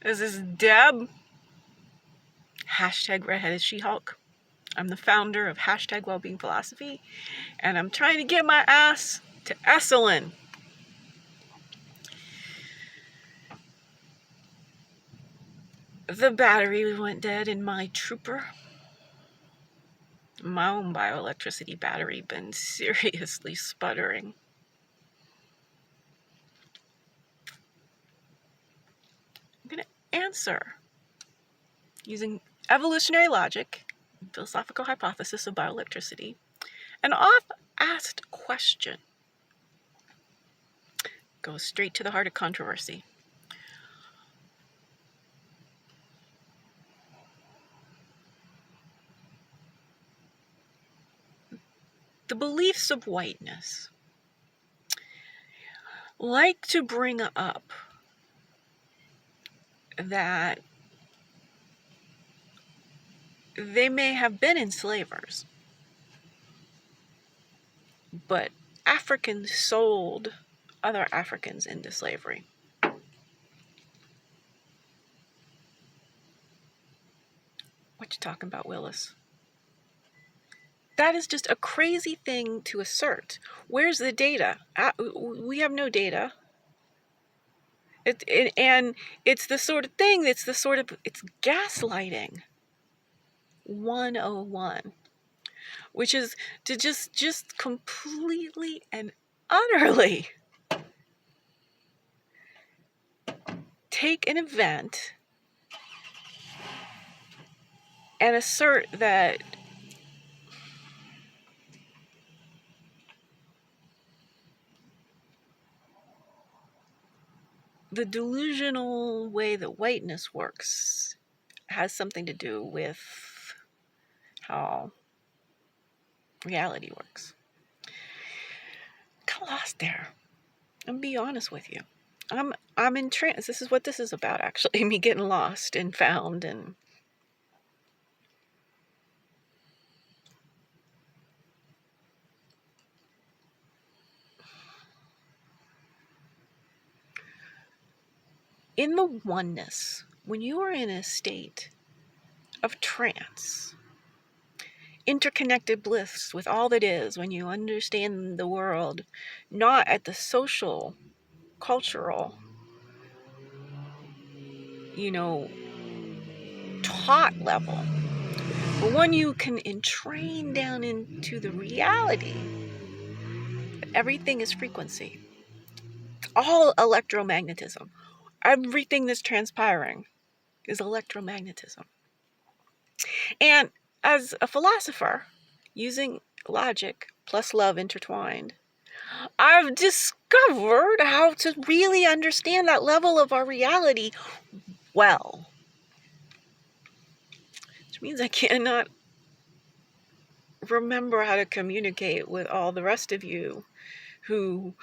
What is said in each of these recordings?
This is Deb. Hashtag redheaded She-Hulk. I'm the founder of hashtag wellbeing philosophy, and I'm trying to get my ass to Esalen. The battery went dead in my trooper. My own bioelectricity battery been seriously sputtering. I'm going to answer using evolutionary logic, philosophical hypothesis of bioelectricity, an oft-asked question. Goes straight to the heart of controversy. The beliefs of whiteness like to bring up that they may have been enslavers, but Africans sold other Africans into slavery. What you talking about, Willis? That is just a crazy thing to assert. Where's the data? We have no data. And it's the sort of thing, it's gaslighting 101, which is to just completely and utterly take an event and assert that the delusional way that whiteness works has something to do with how reality works. Got lost there. I'm gonna be honest with you. I'm in trance. This is what this is about, actually. Me getting lost and found and in the oneness, when you are in a state of trance, interconnected bliss with all that is, when you understand the world, not at the social, cultural, taught level, but when you can entrain down into the reality that everything is frequency, all electromagnetism, everything that's transpiring is electromagnetism. And as a philosopher, using logic plus love intertwined, I've discovered how to really understand that level of our reality well. Which means I cannot remember how to communicate with all the rest of you who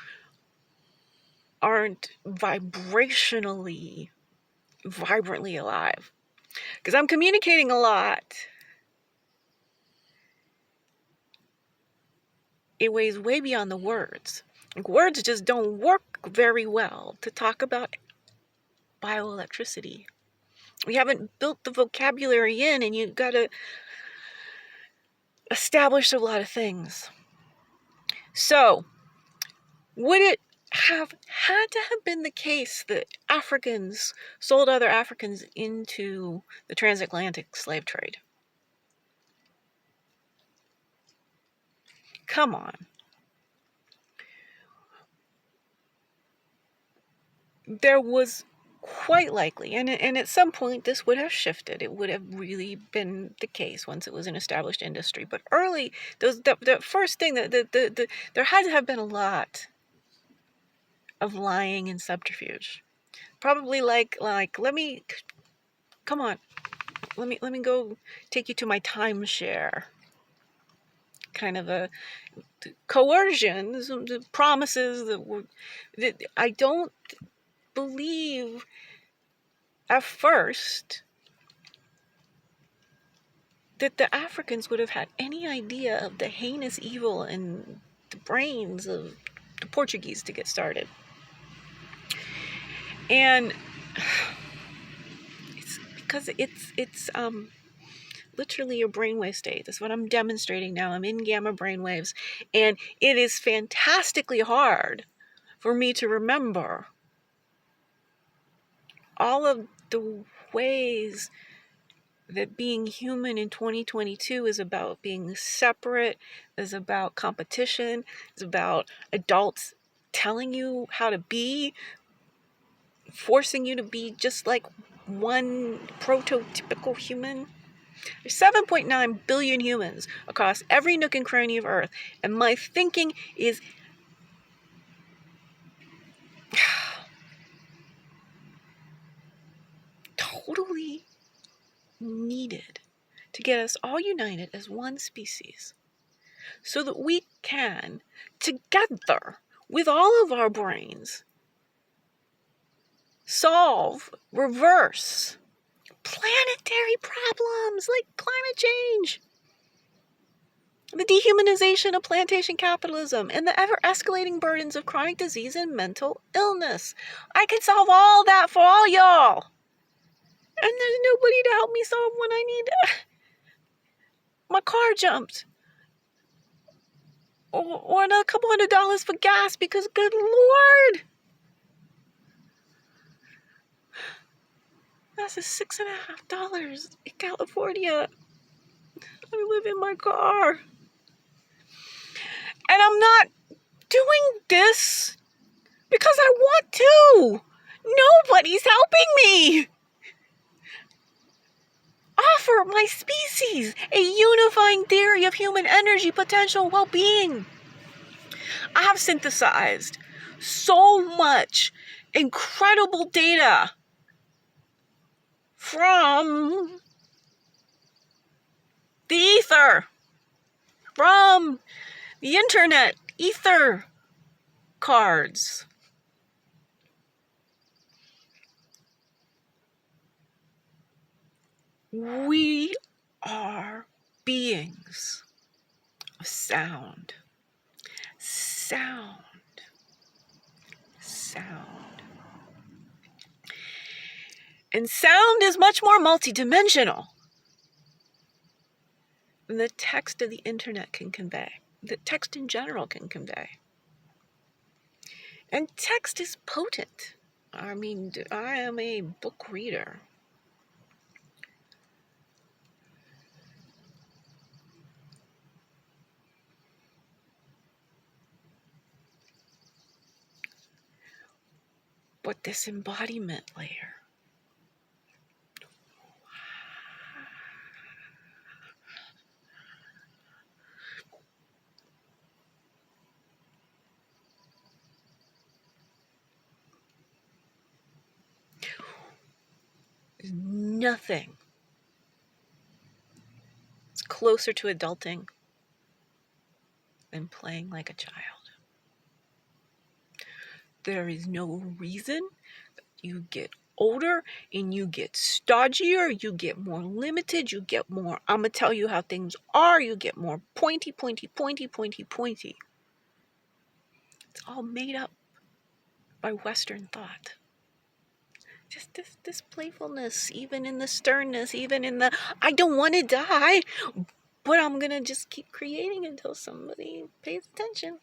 aren't vibrantly alive. Because I'm communicating a lot. It weighs way beyond the words. Like, words just don't work very well to talk about bioelectricity. We haven't built the vocabulary in, and you've got to establish a lot of things. So, would it have had to have been the case that Africans sold other Africans into the transatlantic slave trade? Come on. There was quite likely, and at some point this would have shifted. It would have really been the case once it was an established industry. But early, the first thing, there had to have been a lot of lying and subterfuge. Probably like let me go take you to my timeshare. Kind of a coercion, some promises that I don't believe at first that the Africans would have had any idea of the heinous evil in the brains of the Portuguese to get started. And because it's literally your brainwave state. That's what I'm demonstrating now. I'm in gamma brainwaves, and it is fantastically hard for me to remember all of the ways that being human in 2022 is about being separate, is about competition, is about adults telling you how to be, forcing you to be just like one prototypical human. There's 7.9 billion humans across every nook and cranny of Earth, and my thinking is totally needed to get us all united as one species so that we can, together with all of our brains, solve, reverse planetary problems like climate change, the dehumanization of plantation capitalism, and the ever-escalating burdens of chronic disease and mental illness. I can solve all that for all y'all. And there's nobody to help me solve when I need my car jumped. Or another couple $100 for gas because, good Lord, that's a $6.50 in California. I live in my car. And I'm not doing this because I want to. Nobody's helping me. Offer my species a unifying theory of human energy, potential, well-being. I have synthesized so much incredible data from the ether, from the internet, ether cards. We are beings of sound. Sound. And sound is much more multidimensional than the text of the internet can convey, that text in general can convey. And text is potent. I mean, I am a book reader. But this embodiment layer, is nothing. It's closer to adulting than playing like a child. There is no reason you get older and you get stodgier, you get more limited, you get more, I'm gonna tell you how things are, you get more pointy. It's all made up by Western thought. Just this playfulness, even in the sternness, even in the, I don't want to die, but I'm gonna just keep creating until somebody pays attention.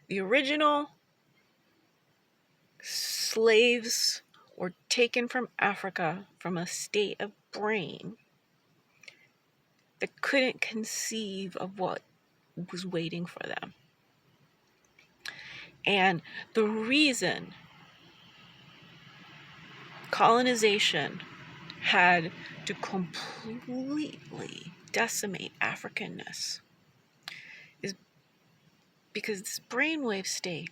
The original slaves were taken from Africa from a state of brain that couldn't conceive of what was waiting for them. And the reason colonization had to completely decimate Africanness is because this brainwave state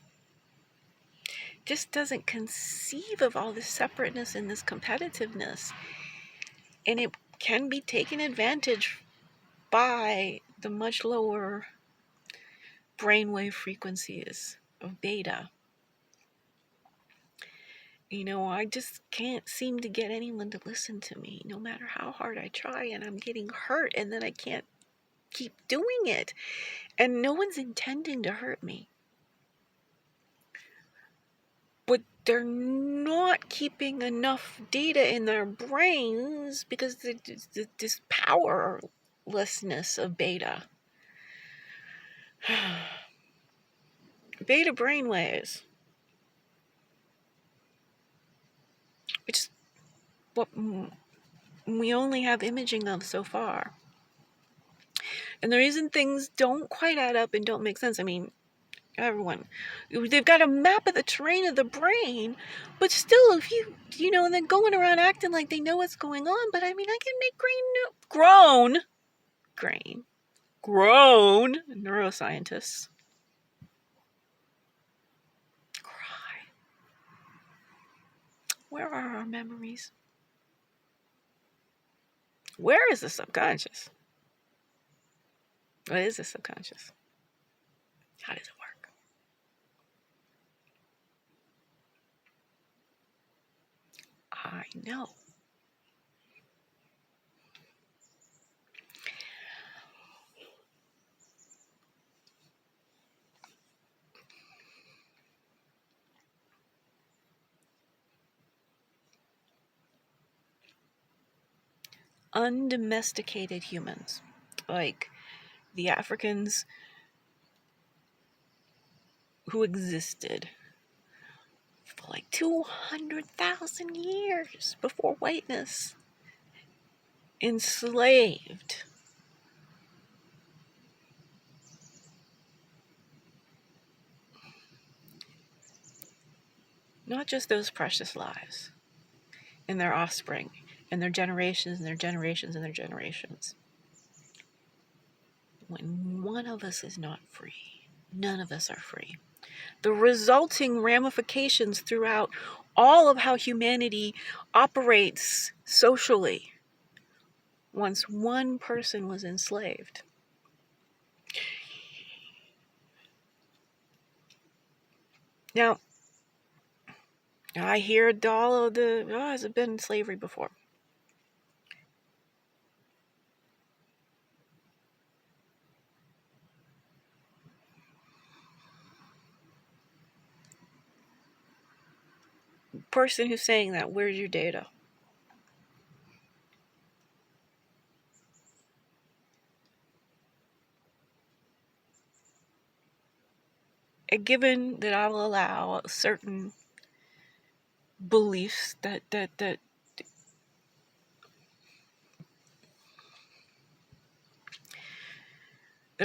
just doesn't conceive of all this separateness and this competitiveness. And it can be taken advantage by the much lower brainwave frequencies of beta. You know, I just can't seem to get anyone to listen to me, no matter how hard I try, and I'm getting hurt, and then I can't keep doing it. And no one's intending to hurt me. But they're not keeping enough data in their brains because this powerlessness of beta. Beta brainwaves, which is what we only have imaging of so far. And the reason things don't quite add up and don't make sense, I mean, everyone, they've got a map of the terrain of the brain, but still, if you know, they're going around acting like they know what's going on, but I mean, I can make grown neuroscientists cry. Where are our memories? Where is the subconscious? What is the subconscious? How does it work? I know. Undomesticated humans, like the Africans who existed for like 200,000 years before whiteness, enslaved. Not just those precious lives, and their offspring, and their generations, and their generations, and their generations. When one of us is not free, none of us are free. The resulting ramifications throughout all of how humanity operates socially once one person was enslaved. Now, I hear all of the, has it been slavery before? Person who's saying that, where's your data? Given that I will allow certain beliefs that there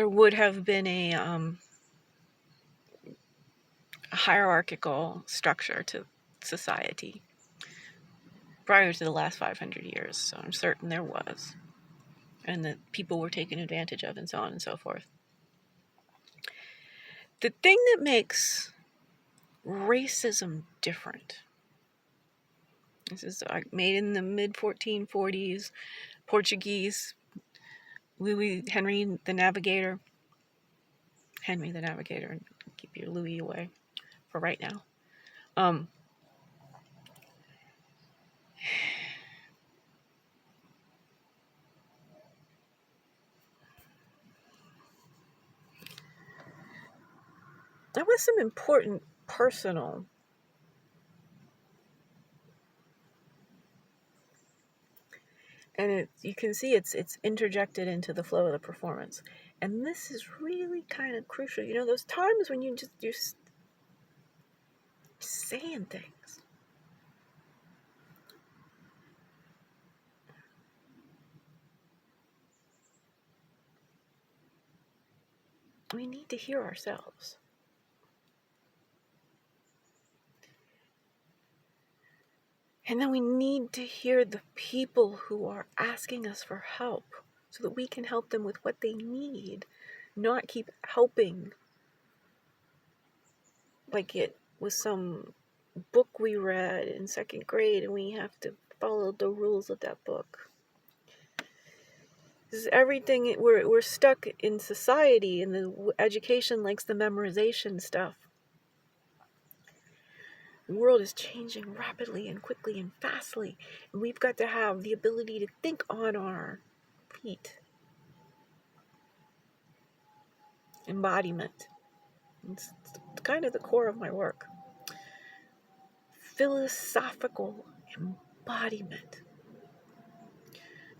would have been a hierarchical structure to society prior to the last 500 years, so I'm certain there was, and that people were taken advantage of, and so on and so forth. The thing that makes racism different, this is made in the mid-1440s, Portuguese, Henry the Navigator, and keep your Louis away for right now. There was some important personal and you can see it's interjected into the flow of the performance, and this is really kind of crucial. You know, those times when you're saying things, we need to hear ourselves. And then we need to hear the people who are asking us for help so that we can help them with what they need, not keep helping like it was some book we read in second grade and we have to follow the rules of that book. This is everything, we're stuck in society, and the education likes the memorization stuff. The world is changing rapidly and quickly and fastly, and we've got to have the ability to think on our feet. Embodiment. It's kind of the core of my work. philosophical embodiment.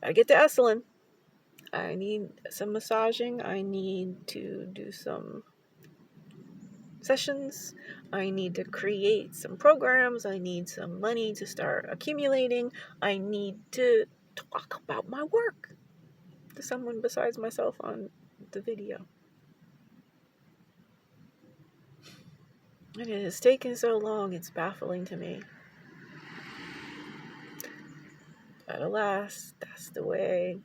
Gotta get to Esalen. I need some massaging. I need to do some sessions. I need to create some programs. I need some money to start accumulating. I need to talk about my work to someone besides myself on the video. And it has taken so long, it's baffling to me. But alas, that's the way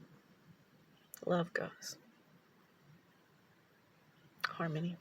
love goes. Harmony.